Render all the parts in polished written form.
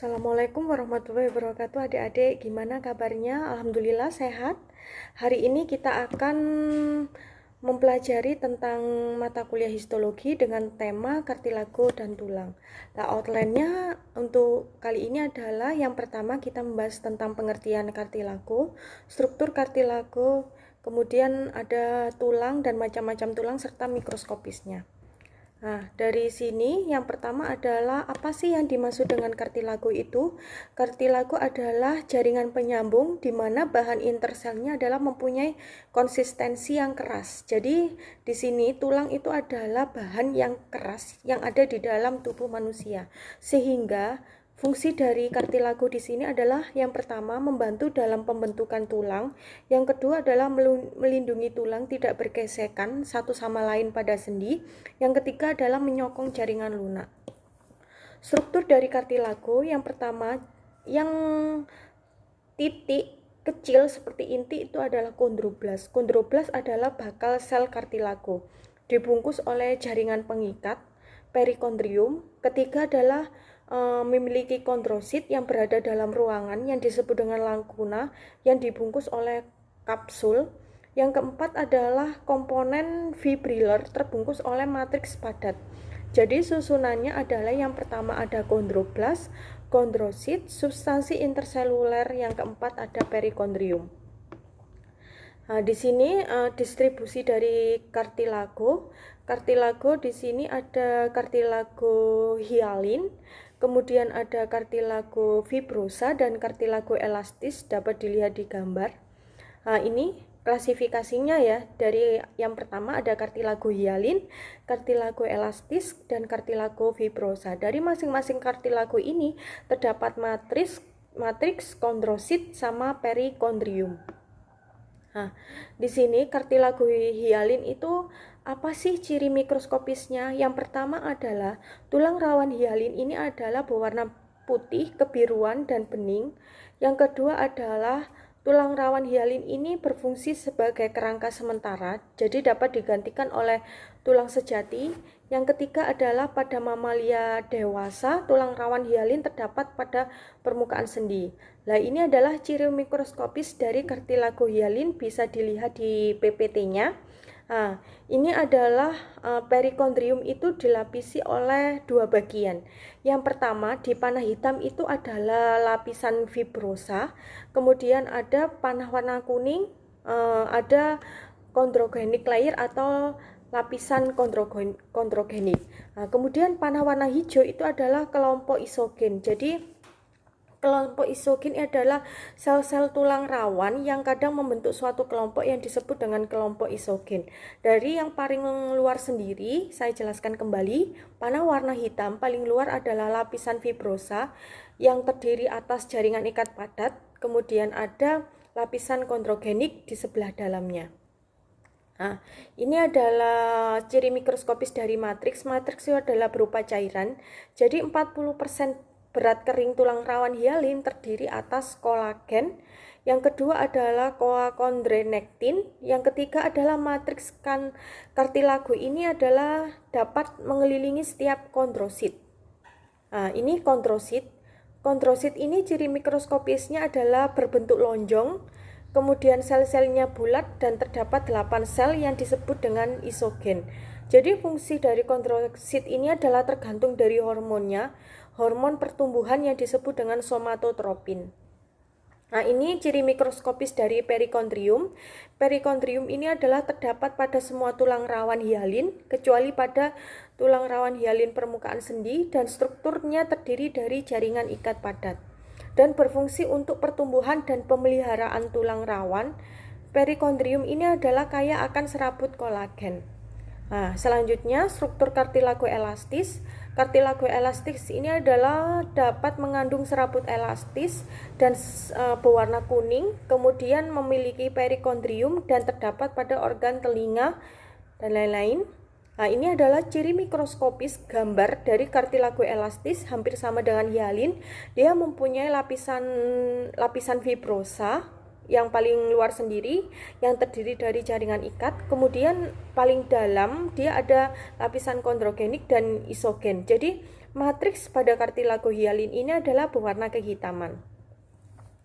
Assalamualaikum warahmatullahi wabarakatuh. Adik-adik, gimana kabarnya? Alhamdulillah sehat. Hari ini kita akan mempelajari tentang mata kuliah histologi dengan tema kartilago dan tulang. Nah, outline-nya untuk kali ini adalah yang pertama kita membahas tentang pengertian kartilago, struktur kartilago, kemudian ada tulang dan macam-macam tulang serta mikroskopisnya. Nah, dari sini yang pertama adalah apa sih yang dimaksud dengan kartilago itu? Kartilago adalah jaringan penyambung di mana bahan interselnya adalah mempunyai konsistensi yang keras. Jadi, di sini tulang itu adalah bahan yang keras yang ada di dalam tubuh manusia. Sehingga fungsi dari kartilago di sini adalah yang pertama membantu dalam pembentukan tulang, yang kedua adalah melindungi tulang tidak bergesekan satu sama lain pada sendi, yang ketiga adalah menyokong jaringan lunak. Struktur dari kartilago yang pertama, yang titik kecil seperti inti itu adalah kondroblas. Kondroblas adalah bakal sel kartilago, dibungkus oleh jaringan pengikat perikondrium. Ketiga adalah memiliki kondrosit yang berada dalam ruangan yang disebut dengan lacuna yang dibungkus oleh kapsul. Yang keempat adalah komponen fibriller terbungkus oleh matriks padat. Jadi susunannya adalah yang pertama ada kondroblas, kondrosit, substansi interseluler, yang keempat ada perikondrium. Nah, di sini distribusi dari kartilago. Kartilago di sini ada kartilago hialin, kemudian ada kartilago fibrosa dan kartilago elastis, dapat dilihat di gambar. Nah, ini klasifikasinya ya. Dari yang pertama ada kartilago hialin, kartilago elastis, dan kartilago fibrosa. Dari masing-masing kartilago ini terdapat matriks kondrosit sama perikondrium. Nah, di sini kartilago hialin itu apa sih ciri mikroskopisnya? Yang pertama adalah tulang rawan hialin ini adalah berwarna putih, kebiruan, dan bening. Yang kedua adalah tulang rawan hialin ini berfungsi sebagai kerangka sementara, jadi dapat digantikan oleh tulang sejati. Yang ketiga adalah pada mamalia dewasa, tulang rawan hialin terdapat pada permukaan sendi. Nah, ini adalah ciri mikroskopis dari kartilago hialin, bisa dilihat di PPT-nya. Nah, ini adalah perikondrium itu dilapisi oleh dua bagian. Yang pertama di panah hitam itu adalah lapisan fibrosa, kemudian ada panah warna kuning, ada kondrogenik layer atau lapisan kondrogenik. Nah, kemudian panah warna hijau itu adalah kelompok isogen. Jadi kelompok isogen adalah sel-sel tulang rawan yang kadang membentuk suatu kelompok yang disebut dengan kelompok isogen. Dari yang paling luar sendiri, saya jelaskan kembali, panah warna hitam paling luar adalah lapisan fibrosa yang terdiri atas jaringan ikat padat, kemudian ada lapisan kondrogenik di sebelah dalamnya. Nah, ini adalah ciri mikroskopis dari matriks. Matriks itu adalah berupa cairan. Jadi 40% berat kering tulang rawan hialin terdiri atas kolagen. Yang kedua adalah coachondronectin. Yang ketiga adalah matriks kartilago ini adalah dapat mengelilingi setiap kondrosit. Nah, ini kondrosit. Kondrosit ini ciri mikroskopisnya adalah berbentuk lonjong. Kemudian sel-selnya bulat dan terdapat 8 sel yang disebut dengan isogen. Jadi fungsi dari kondrosit ini adalah tergantung dari hormonnya, hormon pertumbuhan yang disebut dengan somatotropin. Nah, ini ciri mikroskopis dari perikondrium. Perikondrium ini adalah terdapat pada semua tulang rawan hialin, kecuali pada tulang rawan hialin permukaan sendi, dan strukturnya terdiri dari jaringan ikat padat dan berfungsi untuk pertumbuhan dan pemeliharaan tulang rawan. Perikondrium ini adalah kaya akan serabut kolagen. Nah, selanjutnya struktur kartilago elastis. Kartilago elastis ini adalah dapat mengandung serabut elastis dan berwarna kuning, kemudian memiliki perikondrium dan terdapat pada organ telinga dan lain-lain. Nah, ini adalah ciri mikroskopis gambar dari kartilago elastis, hampir sama dengan hialin. Dia mempunyai lapisan fibrosa yang paling luar sendiri yang terdiri dari jaringan ikat, kemudian paling dalam dia ada lapisan kondrogenik dan isogen. Jadi Matriks pada kartilago hialin ini adalah berwarna kehitaman.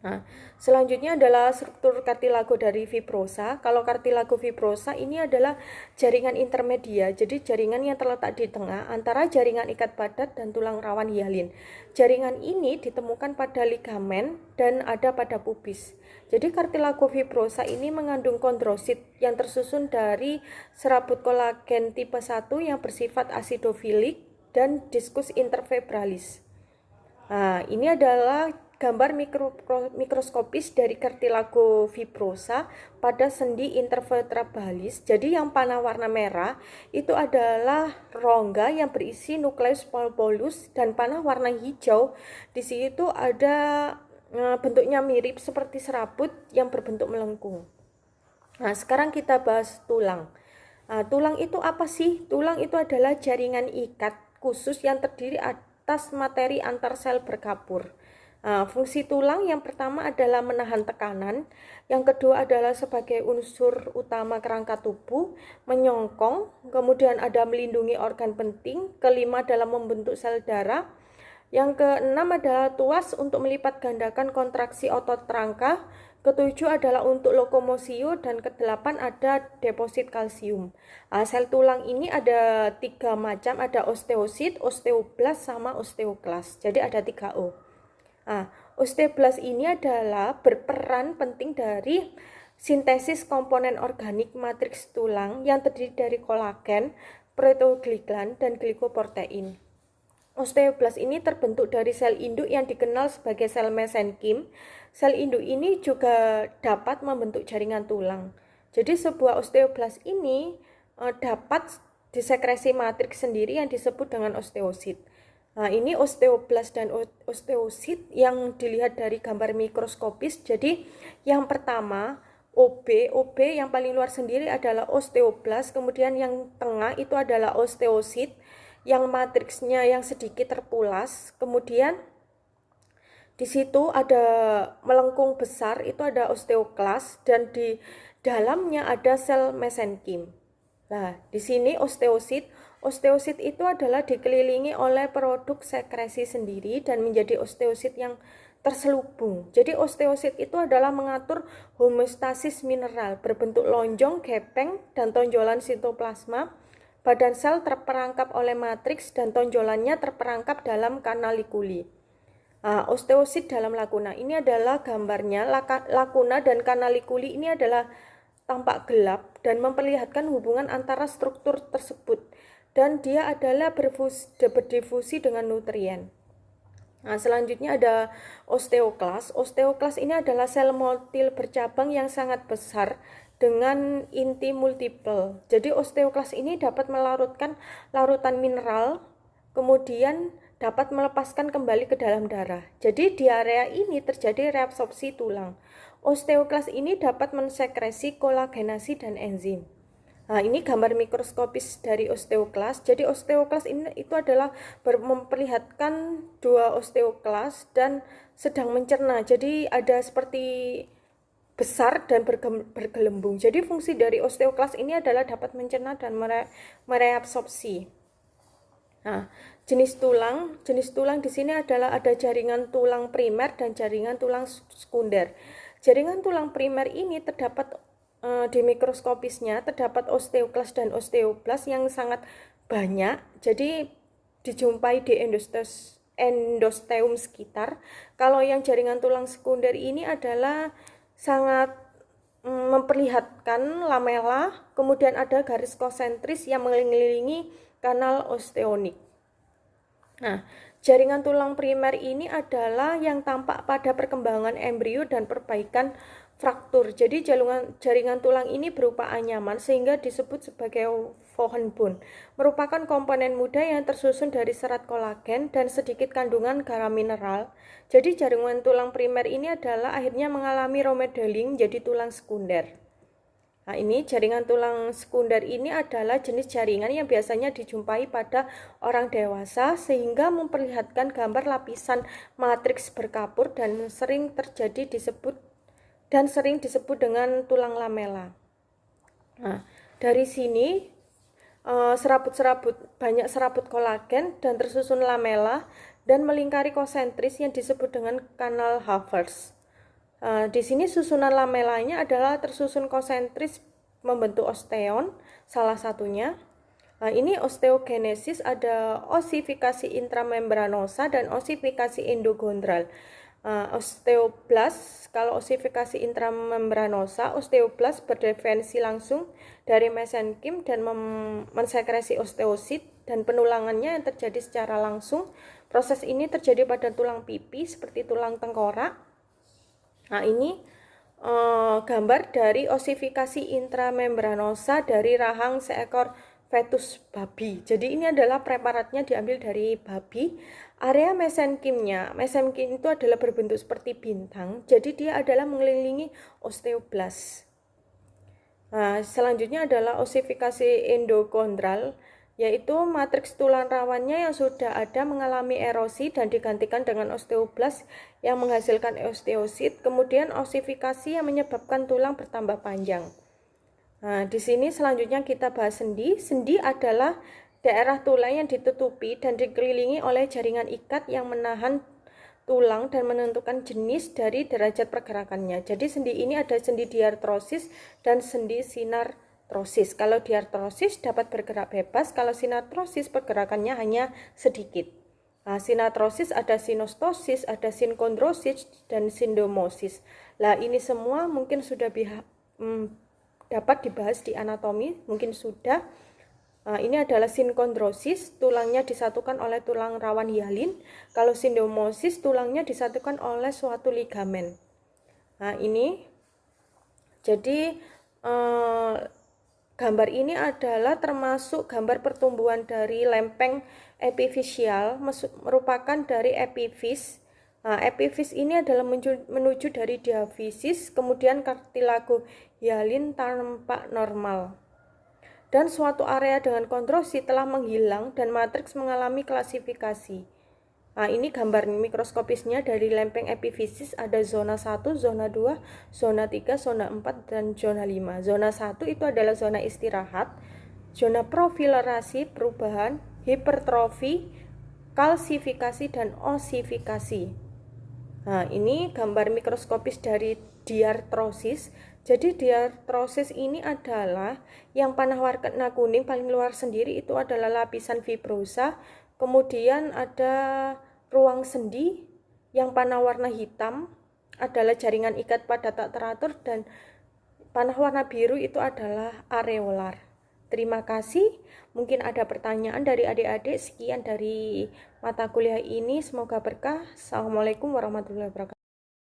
Nah, selanjutnya adalah struktur kartilago dari fibrosa. Kalau kartilago fibrosa ini adalah jaringan intermedia, jadi jaringan yang terletak di tengah antara jaringan ikat padat dan tulang rawan hialin. Jaringan ini ditemukan pada ligamen dan ada pada pubis. Jadi kartilago fibrosa ini mengandung kondrosit yang tersusun dari serabut kolagen tipe 1 yang bersifat asidofilik dan diskus interfibralis. Nah, ini adalah gambar mikroskopis dari kartilago fibrosa pada sendi intervertebralis. Jadi yang panah warna merah itu adalah rongga yang berisi nukleus polus, dan panah warna hijau di situ ada bentuknya mirip seperti serabut yang berbentuk melengkung. Nah, sekarang kita bahas tulang. Nah, tulang itu apa sih? Tulang itu adalah jaringan ikat khusus yang terdiri atas materi antar sel berkapur. Nah, fungsi tulang yang pertama adalah menahan tekanan, yang kedua adalah sebagai unsur utama kerangka tubuh, menyongkong, kemudian ada melindungi organ penting, kelima adalah membentuk sel darah, yang keenam adalah tuas untuk melipat gandakan kontraksi otot rangka, ketujuh adalah untuk lokomosio, dan kedelapan ada deposit kalsium. Nah, sel tulang ini ada 3 macam, ada osteosit, osteoblast, sama osteoklas. Jadi ada 3 O. Nah, osteoblast ini adalah berperan penting dari sintesis komponen organik matriks tulang yang terdiri dari kolagen, proteogliklan, dan glikoprotein. Osteoblast ini terbentuk dari sel induk yang dikenal sebagai sel mesenkim. Sel induk ini juga dapat membentuk jaringan tulang. Jadi sebuah osteoblast ini dapat disekresi matriks sendiri yang disebut dengan osteosit. Nah, ini osteoblast dan osteosit yang dilihat dari gambar mikroskopis. Jadi yang pertama OB yang paling luar sendiri adalah osteoblast, kemudian yang tengah itu adalah osteosit yang matriksnya yang sedikit terpulas, kemudian di situ ada melengkung besar itu ada osteoklas, dan di dalamnya ada sel mesenkim. Nah, di sini osteosit itu adalah dikelilingi oleh produk sekresi sendiri dan menjadi osteosit yang terselubung. Jadi osteosit itu adalah mengatur homeostasis mineral berbentuk lonjong, gepeng, dan tonjolan sitoplasma. Badan sel terperangkap oleh matriks dan tonjolannya terperangkap dalam kanalikuli. Nah, osteosit dalam lakuna ini adalah gambarnya. Lakuna dan kanalikuli ini adalah tampak gelap dan memperlihatkan hubungan antara struktur tersebut, dan dia adalah berdifusi dengan nutrien. Nah, selanjutnya ada osteoklas. Osteoklas ini adalah sel motil bercabang yang sangat besar dengan inti multiple. Jadi osteoklas ini dapat melarutkan larutan mineral, kemudian dapat melepaskan kembali ke dalam darah. Jadi di area ini terjadi reabsorpsi tulang. Osteoklas ini dapat mensekresi kolagenasi dan enzim. Nah, ini gambar mikroskopis dari osteoklas. Jadi osteoklas ini itu adalah memperlihatkan 2 osteoklas dan sedang mencerna. Jadi ada seperti besar dan bergelembung. Jadi fungsi dari osteoklas ini adalah dapat mencerna dan mereabsorpsi. Nah, jenis tulang di sini adalah ada jaringan tulang primer dan jaringan tulang sekunder. Jaringan tulang primer ini terdapat di mikroskopisnya terdapat osteoklas dan osteoblast yang sangat banyak. Jadi dijumpai di endosteum sekitar. Kalau yang jaringan tulang sekunder ini adalah sangat memperlihatkan lamela, kemudian ada garis konsentris yang mengelilingi kanal osteonik. Nah, jaringan tulang primer ini adalah yang tampak pada perkembangan embrio dan perbaikan fraktur. Jadi jaringan tulang ini berupa anyaman sehingga disebut sebagai Vohenbund. Merupakan komponen muda yang tersusun dari serat kolagen dan sedikit kandungan garam mineral. Jadi jaringan tulang primer ini adalah akhirnya mengalami remodeling jadi tulang sekunder. Nah, ini jaringan tulang sekunder ini adalah jenis jaringan yang biasanya dijumpai pada orang dewasa sehingga memperlihatkan gambar lapisan matriks berkapur dan sering disebut dengan tulang lamela. Nah, dari sini banyak serabut kolagen dan tersusun lamela dan melingkari konsentris yang disebut dengan kanal Havertz. Di sini susunan lamelanya adalah tersusun konsentris membentuk osteon, salah satunya. Ini osteogenesis, ada osifikasi intramembranosa dan osifikasi endogondral. Osteoblast, kalau osifikasi intramembranosa, osteoblast berdefensi langsung dari mesenkim dan mensekresi osteosit, dan penulangannya yang terjadi secara langsung. Proses ini terjadi pada tulang pipi seperti tulang tengkorak. Ini gambar dari osifikasi intramembranosa dari rahang seekor fetus babi. Jadi ini adalah preparatnya diambil dari babi. Area mesenkimnya, mesenkim itu adalah berbentuk seperti bintang, jadi dia adalah mengelilingi osteoblast. Selanjutnya adalah osifikasi endokondral, yaitu matriks tulang rawannya yang sudah ada mengalami erosi dan digantikan dengan osteoblast yang menghasilkan osteosit, kemudian osifikasi yang menyebabkan tulang bertambah panjang. Di sini selanjutnya kita bahas sendi. Sendi adalah daerah tulang yang ditutupi dan dikelilingi oleh jaringan ikat yang menahan tulang dan menentukan jenis dari derajat pergerakannya. Jadi sendi ini ada sendi diartrosis dan sendi sinartrosis. Kalau diartrosis dapat bergerak bebas, kalau sinartrosis pergerakannya hanya sedikit. Sinartrosis ada sinostosis, ada sinkondrosis, dan sindomosis. Ini semua mungkin sudah dapat dibahas di anatomi, mungkin sudah. Ini adalah sinkondrosis, tulangnya disatukan oleh tulang rawan hialin. Kalau sindomosis, tulangnya disatukan oleh suatu ligamen. Ini jadi gambar ini adalah termasuk gambar pertumbuhan dari lempeng epifisial, merupakan dari epifis. Epifis ini adalah menuju dari diafisis, kemudian kartilago hialin tampak normal. Dan suatu area dengan kondrosi telah menghilang dan matriks mengalami klasifikasi. Ini gambar mikroskopisnya dari lempeng epifisis, ada zona 1, zona 2, zona 3, zona 4, dan zona 5. Zona 1 itu adalah zona istirahat, zona profilerasi, perubahan, hipertrofi, kalsifikasi, dan osifikasi. Ini gambar mikroskopis dari diartrosis. Jadi diartrosis ini adalah yang panah warna kuning paling luar sendiri itu adalah lapisan fibrosa. Kemudian ada ruang sendi yang panah warna hitam adalah jaringan ikat pada tak teratur, dan panah warna biru itu adalah areolar. Terima kasih. Mungkin ada pertanyaan dari adik-adik. Sekian dari mata kuliah ini. Semoga berkah. Assalamualaikum warahmatullahi wabarakatuh.